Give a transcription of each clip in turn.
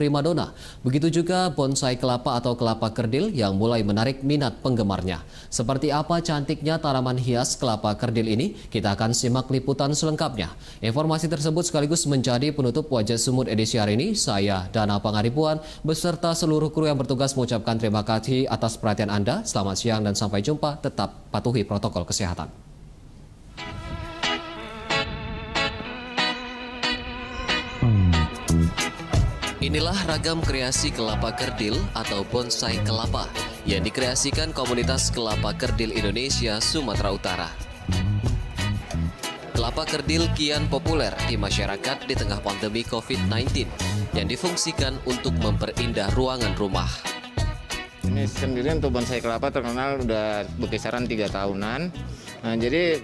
primadona. Begitu juga bonsai kelapa atau kelapa kerdil yang mulai menarik minat penggemarnya. Seperti apa cantiknya tanaman hias kelapa kerdil ini? Kita akan simak liputan selengkapnya. Informasi tersebut sekaligus menjadi penutup Wajah Sumut edisi hari ini. Saya, Dana Pangaribuan, beserta seluruh kru yang bertugas mengucapkan terima kasih atas perhatian Anda. Selamat siang dan sampai jumpa. Tetap patuhi protokol kesehatan. Inilah ragam kreasi kelapa kerdil atau bonsai kelapa yang dikreasikan komunitas kelapa kerdil Indonesia Sumatera Utara. Kelapa kerdil kian populer di masyarakat di tengah pandemi COVID-19 yang difungsikan untuk memperindah ruangan rumah. Ini sendiri untuk bonsai kelapa terkenal udah berkisaran 3 tahunan. Nah, jadi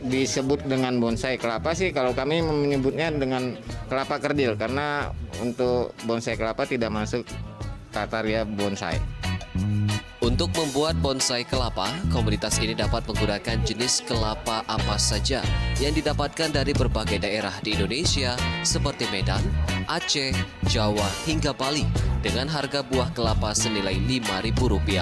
disebut dengan bonsai kelapa sih, kalau kami menyebutnya dengan kelapa kerdil karena untuk bonsai kelapa tidak masuk kriteria bonsai. Untuk membuat bonsai kelapa, komunitas ini dapat menggunakan jenis kelapa apa saja yang didapatkan dari berbagai daerah di Indonesia seperti Medan, Aceh, Jawa hingga Bali dengan harga buah kelapa senilai Rp5.000.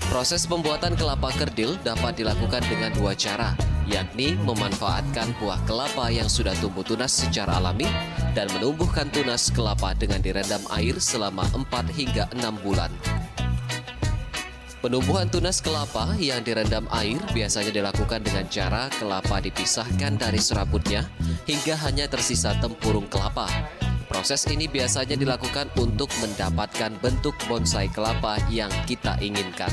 Proses pembuatan kelapa kerdil dapat dilakukan dengan 2 cara, yakni memanfaatkan buah kelapa yang sudah tumbuh tunas secara alami dan menumbuhkan tunas kelapa dengan direndam air selama 4 hingga 6 bulan. Penumbuhan tunas kelapa yang direndam air biasanya dilakukan dengan cara kelapa dipisahkan dari serabutnya hingga hanya tersisa tempurung kelapa. Proses ini biasanya dilakukan untuk mendapatkan bentuk bonsai kelapa yang kita inginkan.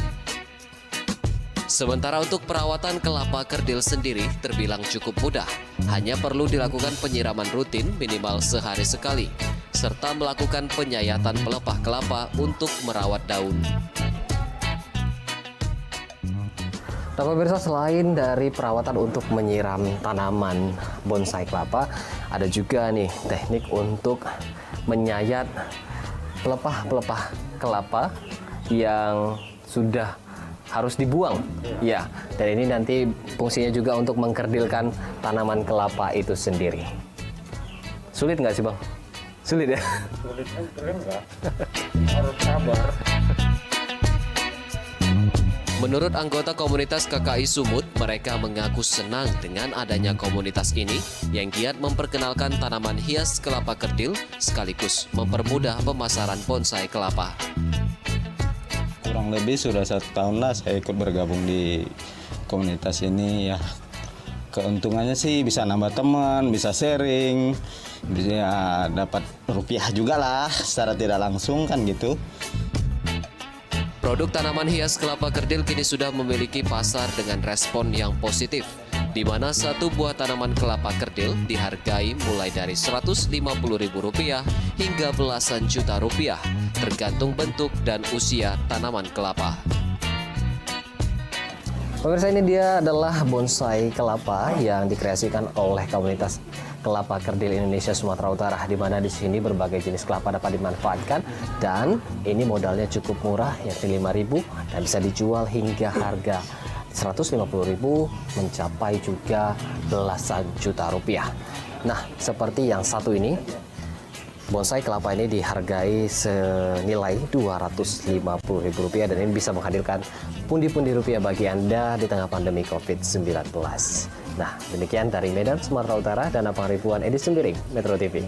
Sementara untuk perawatan kelapa kerdil sendiri terbilang cukup mudah. Hanya perlu dilakukan penyiraman rutin minimal sehari sekali, serta melakukan penyayatan pelepah kelapa untuk merawat daun. Nah, pemirsa, selain dari perawatan untuk menyiram tanaman bonsai kelapa, ada juga nih teknik untuk menyayat pelepah-pelepah kelapa yang sudah harus dibuang. Ya, dan ini nanti fungsinya juga untuk mengkerdilkan tanaman kelapa itu sendiri. Sulit nggak sih, Bang? Sulit ya? Sulit, keren nggak? Harus sabar. Menurut anggota komunitas KKI Sumut, mereka mengaku senang dengan adanya komunitas ini yang giat memperkenalkan tanaman hias kelapa kerdil sekaligus mempermudah pemasaran bonsai kelapa. Kurang lebih sudah 1 tahun lah saya ikut bergabung di komunitas ini ya. Keuntungannya sih bisa nambah teman, bisa sharing, bisa dapat rupiah juga lah secara tidak langsung kan gitu. Produk tanaman hias kelapa kerdil kini sudah memiliki pasar dengan respon yang positif, di mana satu buah tanaman kelapa kerdil dihargai mulai dari Rp150.000 hingga belasan juta rupiah, tergantung bentuk dan usia tanaman kelapa. Pemirsa, ini dia adalah bonsai kelapa yang dikreasikan oleh komunitas kelapa kerdil Indonesia Sumatera Utara, di mana di sini berbagai jenis kelapa dapat dimanfaatkan dan ini modalnya cukup murah, yakni Rp5.000 dan bisa dijual hingga harga Rp150.000 mencapai juga belasan juta rupiah. Nah, seperti yang satu ini, bonsai kelapa ini dihargai senilai Rp250.000 dan ini bisa menghadirkan pundi-pundi rupiah bagi Anda di tengah pandemi COVID-19. Nah, demikian dari Medan, Sumatera Utara, Dana Pangaribuan, Edi Sembiring, Metro TV.